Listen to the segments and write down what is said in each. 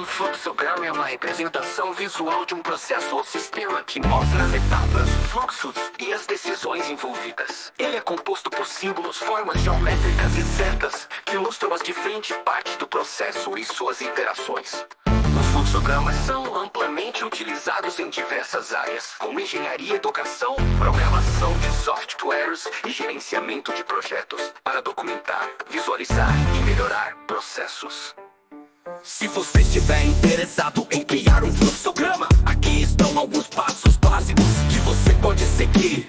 fluxograma é uma representação visual de um processo ou sistema que mostra as etapas, fluxos e as decisões envolvidas. Ele é composto por símbolos, formas geométricas e setas que ilustram as diferentes partes do processo e suas interações. Os fluxogramas são amplamente utilizados em diversas áreas, como engenharia, educação, programação de softwares e gerenciamento de projetos, para documentar, visualizar e melhorar processos. Se você estiver interessado em criar um fluxograma, aqui estão alguns passos básicos que você pode seguir.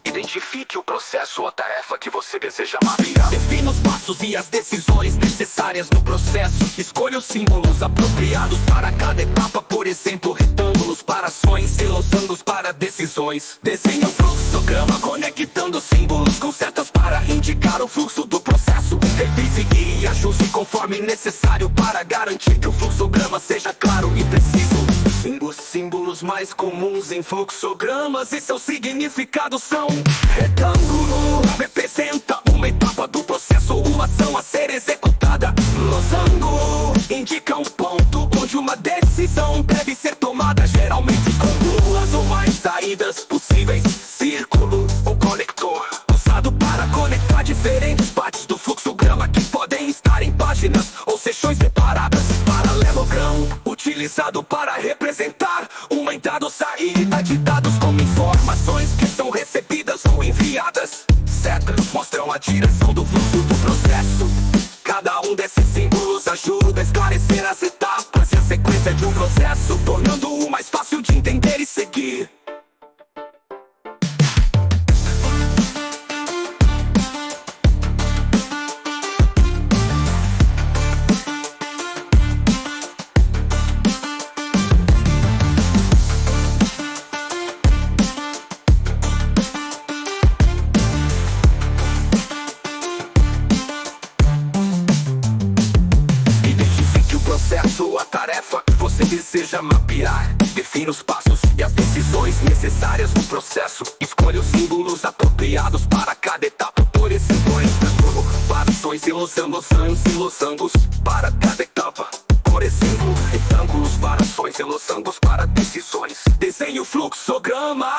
Identifique o processo ou a tarefa que você deseja mapear. Defina os passos e as decisões necessárias no processo. Escolha os símbolos apropriados para cada etapa, por exemplo, retângulos para ações e losangos para decisões. Desenhe um fluxograma conectando símbolos com setas para indicar o fluxo do processo. Revise e ajuste conforme necessário para garantir que o fluxograma seja claro e preciso. Os símbolos mais comuns em fluxogramas e seus significados são: retângulo representa uma etapa do processo ou ação a ser executada. Losango indica um ponto onde uma decisão deve ser tomada, geralmente com duas ou mais saídas possíveis. Círculo ou conector, usado para conectar diferentes partes do fluxograma que podem estar em páginas ou seções separadas. Paralelogramo, utilizado para representar uma entrada ou saída de dados como informações que são recebidas ou enviadas. Setas mostram a direção do fluxo do processo. Cada um desses símbolos ajuda a esclarecer as etapas e a sequência de um processo, tornando-o mais fácil de entender e seguir. A tarefa que você deseja mapear. Defina os passos e as decisões necessárias no processo. Escolha os símbolos apropriados para cada etapa, por exemplo, retângulo para ações e losangos para cada etapa. Por exemplo, retângulos para ações e losangos para decisões. Desenhe o fluxograma.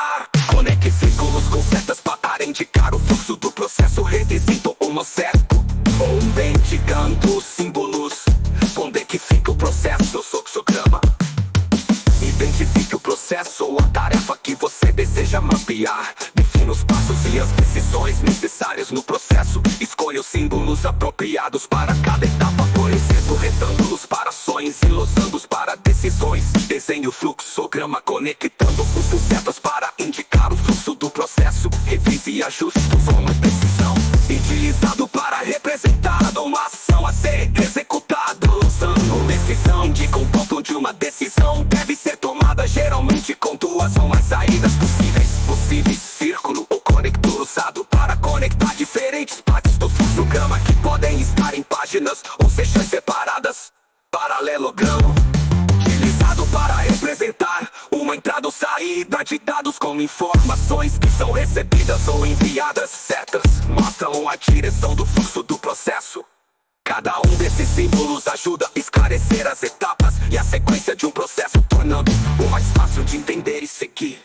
Conecte círculos com setas para indicar o fluxo do processo. Requisito um cerco ou indicando símbolos. Conecte o processo, fluxograma. Identifique o processo ou a tarefa que você deseja mapear. Defina os passos e as decisões necessárias no processo. Escolha os símbolos apropriados para cada etapa, por exemplo, retângulos para ações e losangos para decisões. Desenhe o fluxograma conectando os setas para indicar o fluxo do processo. Revise e ajuste conforme precisão. Utilizado para representar uma ação a ser executada. Usando decisão indica um ponto onde uma decisão deve ser tomada, geralmente com duas ou mais saídas possíveis. Círculo ou conector, usado para conectar diferentes partes do fluxograma que podem estar em páginas ou seções separadas. Paralelogramo, utilizado para representar uma entrada ou saída de dados com informações que são recebidas ou enviadas. Setas mostram a direção do fluxo do processo. Cada um desses símbolos ajuda a esclarecer as etapas e a sequência de um processo, tornando-o mais fácil de entender e seguir.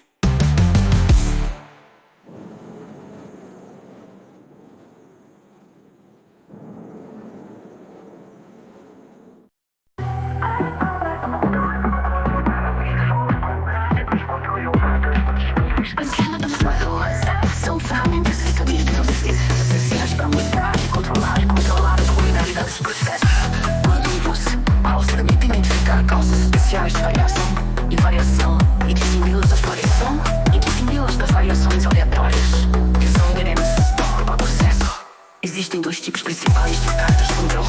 De variação e variação, e que símbolos das variação e que símbolos das variações aleatórias, que são inerentes ao próprio processo. Existem dois tipos principais de cartas de controle: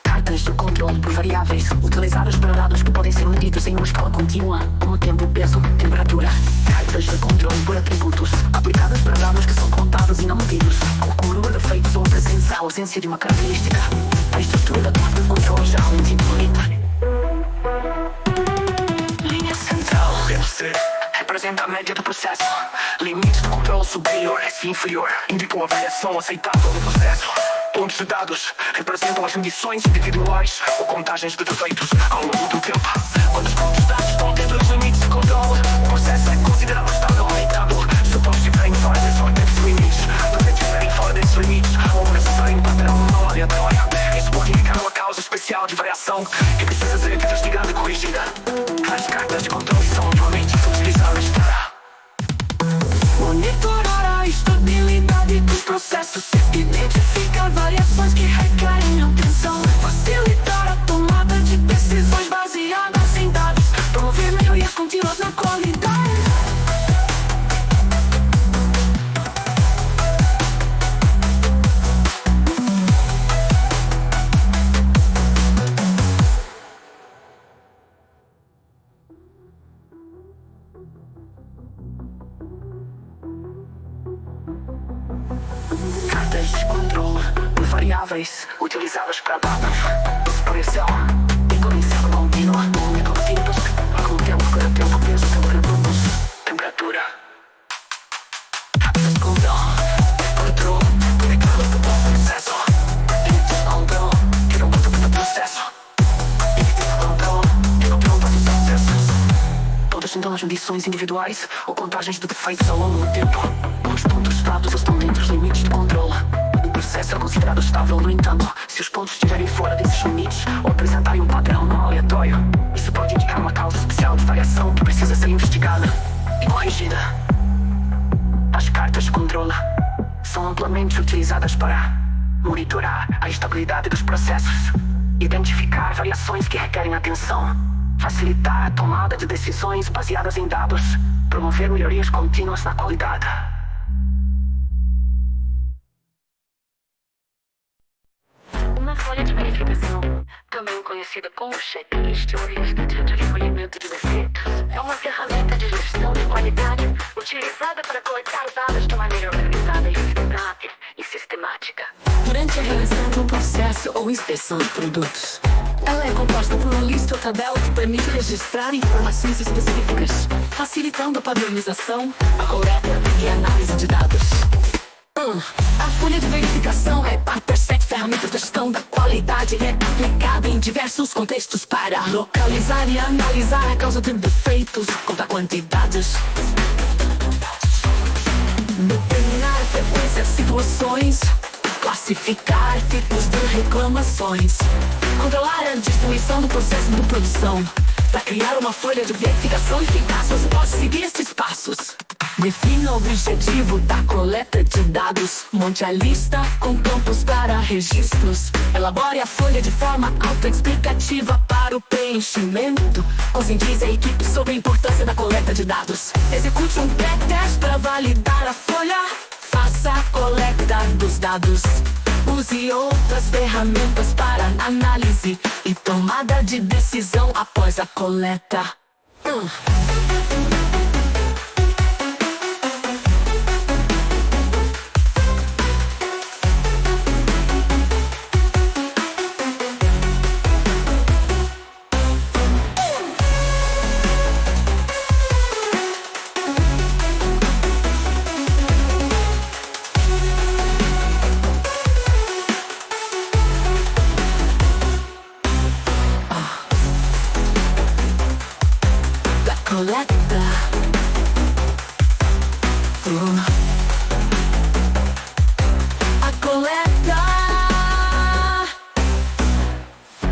cartas de controle por variáveis, utilizadas para dados que podem ser medidos em uma escala contínua, como tempo, peso, temperatura. Cartas de controle por atributos, aplicadas para dados que são contados e não medidos, como número de efeitos ou a presença ou ausência de uma característica. A estrutura da carta de controle geralmente inclui linha central, representa a média média do processo. Limite do controle superior, S inferior, indicam a variação aceitável do processo. Pontos de dados representam as medições individuais ou contagens de defeitos ao longo do tempo. Quando os pontos de dados estão dentro dos limites de controle, o processo é considerado estável ou aumentável. Se pontos estiverem fora desses limites, se estiverem fora desses limites, ou necessário um padrão não aleatório, isso pode indicar uma causa especial de variação que precisa ser investigada e corrigida. As cartas de controle são amplamente utilizadas para monitorar a estabilidade dos processos, identificar variações que requerem atenção, facilitar a tomada de decisões baseadas em dados, promover melhorias contínuas na qualidade. Cartas de controle variáveis utilizadas para dados, expressão, exponencial contínua, método simples, com tempo, peso, produtos, temperatura. Cartas de controle, indicador do processo, limites de controle, que não conta do processo, limites de controle, que não conta dos processos. Todas são as medições individuais ou contagens de defeitos ao longo do tempo. Os pontos estados estão dentro dos limites de controle. O processo é considerado estável, no entanto, se os pontos estiverem fora desses limites ou apresentarem um padrão não aleatório, isso pode indicar uma causa especial de variação que precisa ser investigada e corrigida. As cartas de controle são amplamente utilizadas para monitorar a estabilidade dos processos, identificar variações que requerem atenção, facilitar a tomada de decisões baseadas em dados, promover melhorias contínuas na qualidade. Uma folha de verificação, também conhecida como checklist ou lista de recolhimento de defeitos, é uma ferramenta de gestão de qualidade utilizada para coletar dados de maneira organizada e sistemática. Durante a realização de um processo ou inspeção de produtos, ela é composta por uma lista ou tabela que permite registrar informações específicas, facilitando a padronização, a coleta e a análise de dados. A folha de verificação reparte as 7 ferramentas de gestão da qualidade e é aplicada em diversos contextos para localizar e analisar a causa de defeitos, contar quantidades, determinar a frequência de situações, classificar tipos de reclamações, controlar a distribuição do processo de produção. Para criar uma folha de verificação eficaz, você pode seguir estes passos. Defina o objetivo da coleta de dados. Monte a lista com campos para registros. Elabore a folha de forma autoexplicativa para o preenchimento. Conscientize a equipe sobre a importância da coleta de dados. Execute um pré-teste para validar a folha. Faça a coleta dos dados. Use outras ferramentas para análise e tomada de decisão após a coleta. Coleta. A coleta.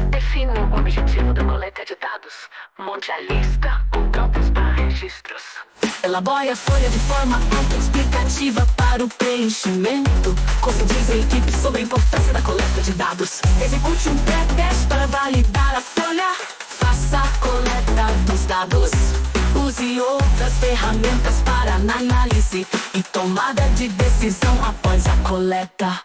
Defina o objetivo da coleta de dados. Monte a lista com campos para registros. Elabore a folha de forma autoexplicativa para o preenchimento. Conscientize a equipe sobre a importância da coleta de dados. Execute um pré-teste para validar a folha. Faça a coleta dos dados. Use outras ferramentas para análise e tomada de decisão após a coleta.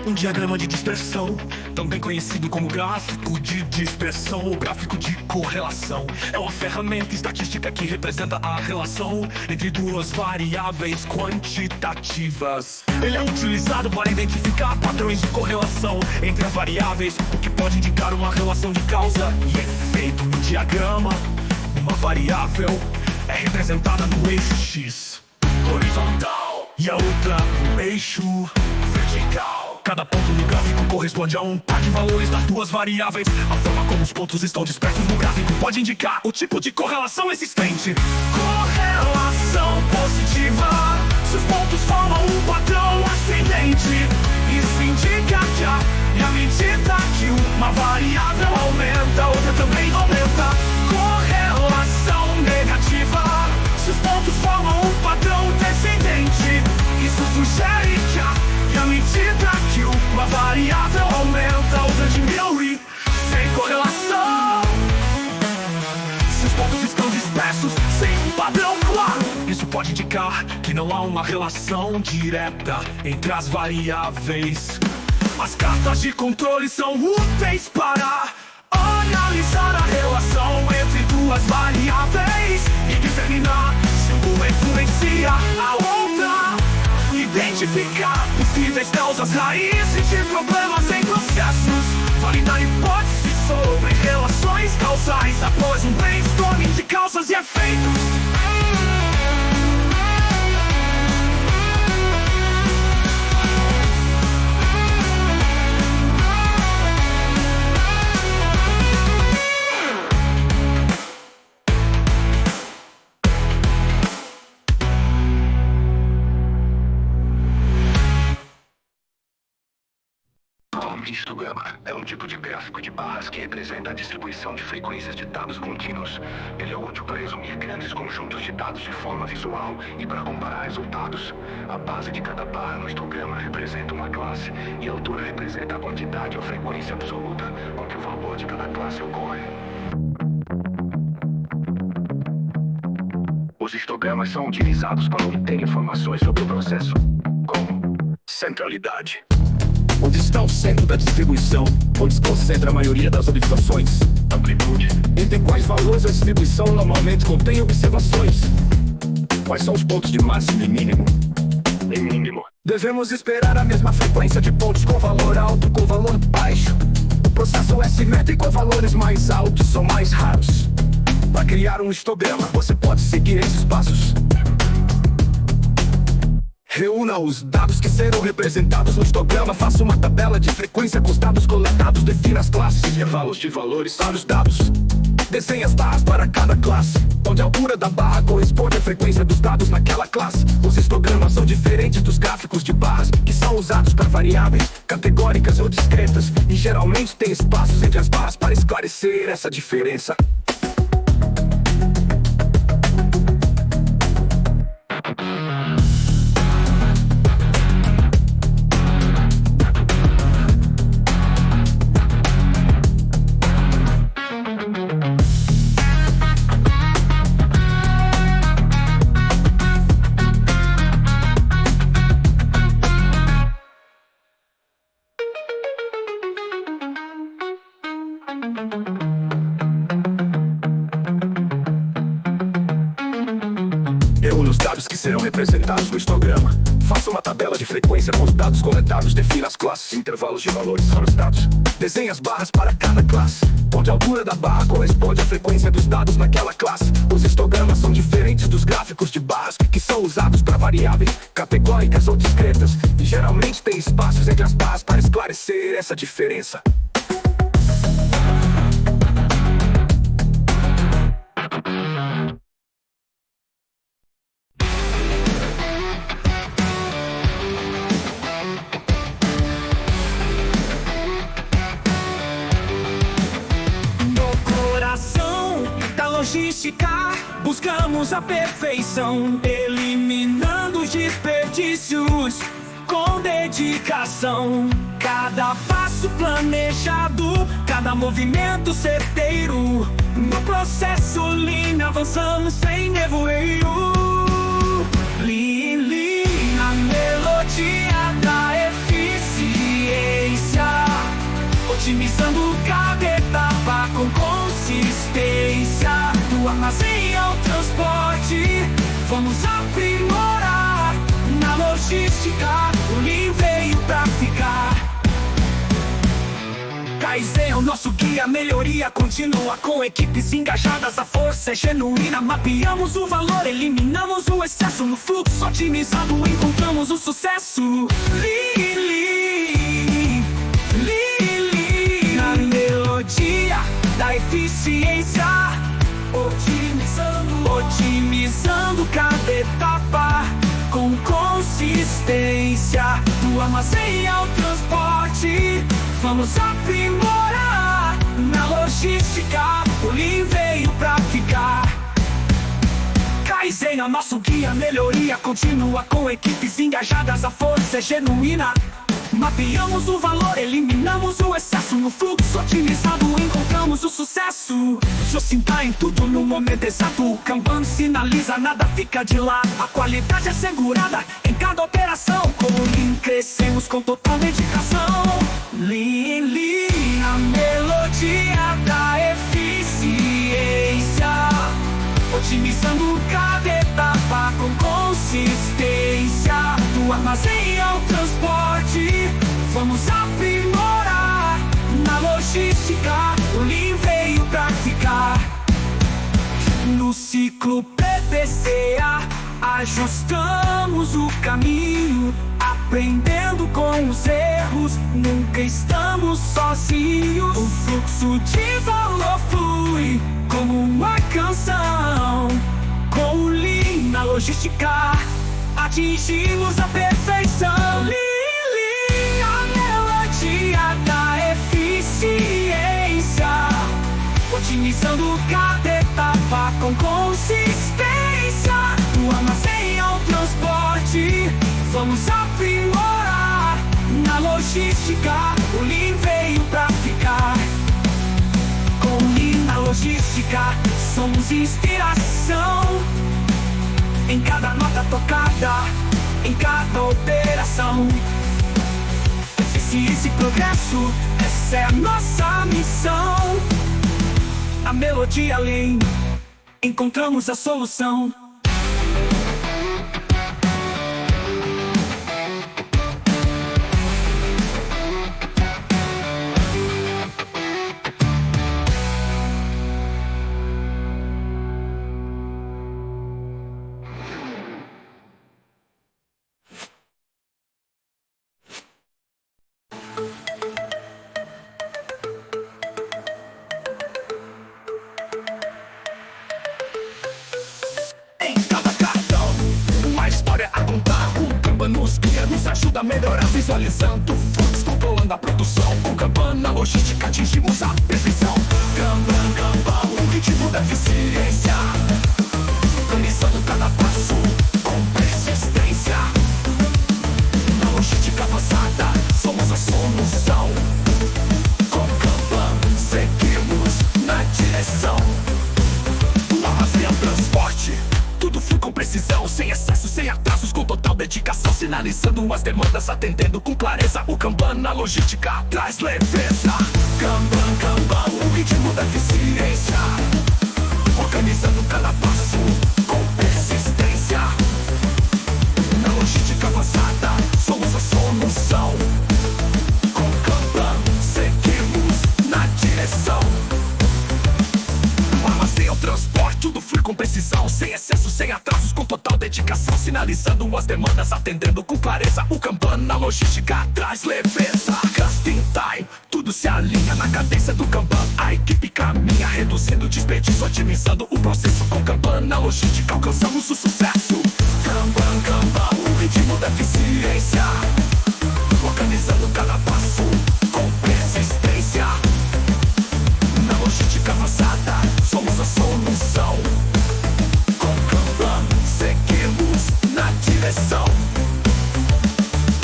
Um diagrama de dispersão, também conhecido como gráfico de dispersão ou gráfico de correlação, é uma ferramenta estatística que representa a relação entre duas variáveis quantitativas. Ele é utilizado para identificar padrões de correlação entre as variáveis, o que pode indicar uma relação de causa e efeito. No diagrama, uma variável é representada no eixo X horizontal e a outra no eixo vertical. Cada ponto no gráfico corresponde a um par de valores das duas variáveis. A forma como os pontos estão dispersos no gráfico pode indicar o tipo de correlação existente. Correlação positiva: se os pontos formam um padrão ascendente, isso indica que à medida que uma variável aumenta, a outra também aumenta. Correlação negativa: se os pontos formam um padrão descendente, isso sugere que à medida que uma variável aumenta, a outra diminui. Sem correlação, se os pontos estão dispersos sem um padrão claro, isso pode indicar que não há uma relação direta entre as variáveis. As cartas de controle são úteis para analisar a relação entre duas variáveis e determinar se uma influencia a outra. Identificar possíveis causas raízes de problemas em processos. Validar hipóteses sobre relações causais após um brainstorming de causas e efeitos. O histograma é um tipo de gráfico de barras que representa a distribuição de frequências de dados contínuos. Ele é útil para resumir grandes conjuntos de dados de forma visual e para comparar resultados. A base de cada barra no histograma representa uma classe e a altura representa a quantidade ou frequência absoluta com que o valor de cada classe ocorre. Os histogramas são utilizados para obter informações sobre o processo, como centralidade, onde está o centro da distribuição, onde se concentra a maioria das observações, amplitude, entre quais valores a distribuição normalmente contém observações, quais são os pontos de máximo e mínimo. Devemos esperar a mesma frequência de pontos com valor alto com valor baixo. O processo é simétrico, valores mais altos são mais raros. Para criar um histograma, você pode seguir esses passos. Reúna os dados que serão representados no histograma. Faça uma tabela de frequência com os dados coletados. Defina as classes e intervalos de valores para os dados. Desenhe as barras para cada classe, onde a altura da barra corresponde à frequência dos dados naquela classe. Os histogramas são diferentes dos gráficos de barras, que são usados para variáveis categóricas ou discretas, e geralmente tem espaços entre as barras para esclarecer essa diferença. Reúna os dados que serão representados no histograma. Faça uma tabela de frequência com os dados coletados. Defina as classes e intervalos de valores para os dados. Desenhe as barras para cada classe, onde a altura da barra corresponde à frequência dos dados naquela classe. Os histogramas são diferentes dos gráficos de barras, que são usados para variáveis categóricas ou discretas, e geralmente tem espaços entre as barras para esclarecer essa diferença. Logística, buscamos a perfeição, eliminando os desperdícios com dedicação. Cada passo planejado, cada movimento certeiro, no processo Lean avançamos sem nevoeiro. Lean, a melodia da eficiência. otimizando cada etapa com consistência. Do armazém ao transporte, vamos aprimorar. Na logística, o Lean veio pra ficar. Kaizen é o nosso guia, melhoria contínua com equipes engajadas, a força é genuína. Mapeamos o valor, eliminamos o excesso. No fluxo otimizado encontramos o sucesso. Lean, Lean, Lean, Lean. Na melodia da eficiência, otimizando cada etapa com consistência. Do armazém ao transporte, vamos aprimorar. Na logística, o Lean veio pra ficar. Kaizen é nosso guia, melhoria contínua com equipes engajadas, a força é genuína. Mapeamos o valor, eliminamos o excesso. No fluxo otimizado encontramos o sucesso. Jocinta em tudo no momento exato. O Kanban sinaliza, nada fica de lado. A qualidade é assegurada em cada operação. Com o Lean crescemos com total dedicação. Lean, Lean, a melodia da eficiência. Otimizando cada etapa com consistência. Do armazém ao transporte, vamos aprimorar. Na logística, o Lean veio pra ficar. No ciclo PDCA, ajustamos o caminho. Aprendendo com os erros, nunca estamos sozinhos. O fluxo de valor flui como uma canção. Com o Lean na logística, atingimos a perfeição. Lean, Lean, a melodia da eficiência. Otimizando cada etapa com consistência. Do armazém ao transporte, vamos aprimorar. Na logística, o Lean veio pra ficar. Com o Lean na logística, somos inspiração. Em cada nota tocada, em cada operação. Eficiência e progresso, essa é a nossa missão. A melodia Lean, encontramos a solução. Nos ajuda a melhorar, visualizando fluxo, controlando a produção. Com Kanban na logística atingimos a perfeição. Kanban, Kanban, o ritmo da eficiência. Organizando cada passo com persistência. Na logística avançada, somos a solução. Com Kanban, seguimos na direção. Do armazém ao transporte, tudo flui com precisão, sem excesso, sem atrasos, com total dedicação. Sinalizando as demandas, atendendo com clareza. O Kanban na logística traz leveza. Kanban, Kanban, o ritmo da eficiência. Organizando cada passo com persistência. Na logística avançada, somos a solução. Com Kanban, seguimos na direção. O armazém ao transporte, tudo flui com precisão, sem excesso, sem atrasos, com total dedicação. Sinalizando as demandas, atendendo com clareza. O Kanban na logística traz leveza. Just in time, tudo se alinha na cadência do Kanban. A equipe caminha, reduzindo o desperdício, otimizando o processo. Com Kanban na logística alcançamos o sucesso. Kanban, Kanban, o ritmo da eficiência. Organizando cada passo com persistência. Na logística avançada, somos a solução. Com Kanban, seguimos na direção.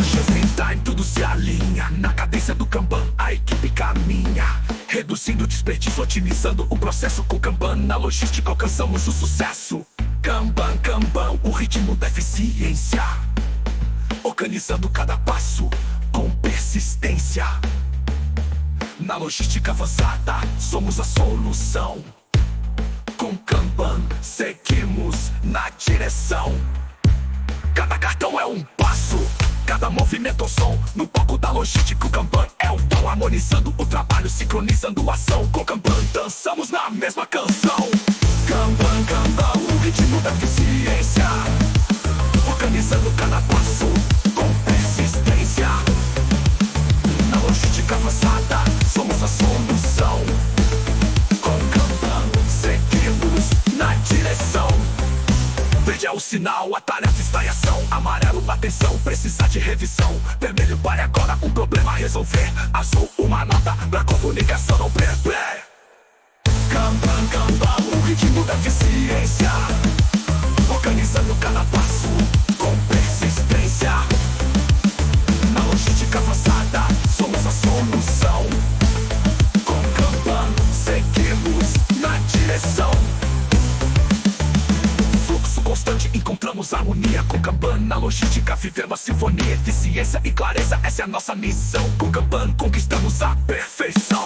Just in time, tudo se alinha na cadência do Kanban. A equipe caminha, reduzindo o desperdício, otimizando o processo. Com Kanban na logística alcançamos o sucesso. Kanban, Kanban, o ritmo da eficiência. Organizando cada passo com persistência. Na logística avançada, somos a solução. Com Kanban, seguimos na direção. Cada cartão é um passo, cada movimento é um som. No palco da logística, o Kanban é o tom, harmonizando o trabalho, sincronizando a ação. Com Kanban, dançamos na mesma canção. Kanban, Kanban, o ritmo da eficiência, organizando cada passo com persistência. Na logística avançada, somos a solução. Com Kanban, seguimos na direção. Verde é o sinal, a tarefa está em ação. Amarelo, atenção, precisa de revisão. Vermelho, pare agora, um problema a resolver. Azul, uma nota pra comunicação não perder. Kanban, Kanban, o ritmo da eficiência, organizando cada passo com persistência. Na logística avançada, somos a solução. Com Kanban, seguimos na direção. Fluxo constante, encontramos harmonia. Com Kanban, na logística, vivemos a sinfonia. Eficiência e clareza, essa é a nossa missão. Com Kanban, conquistamos a perfeição.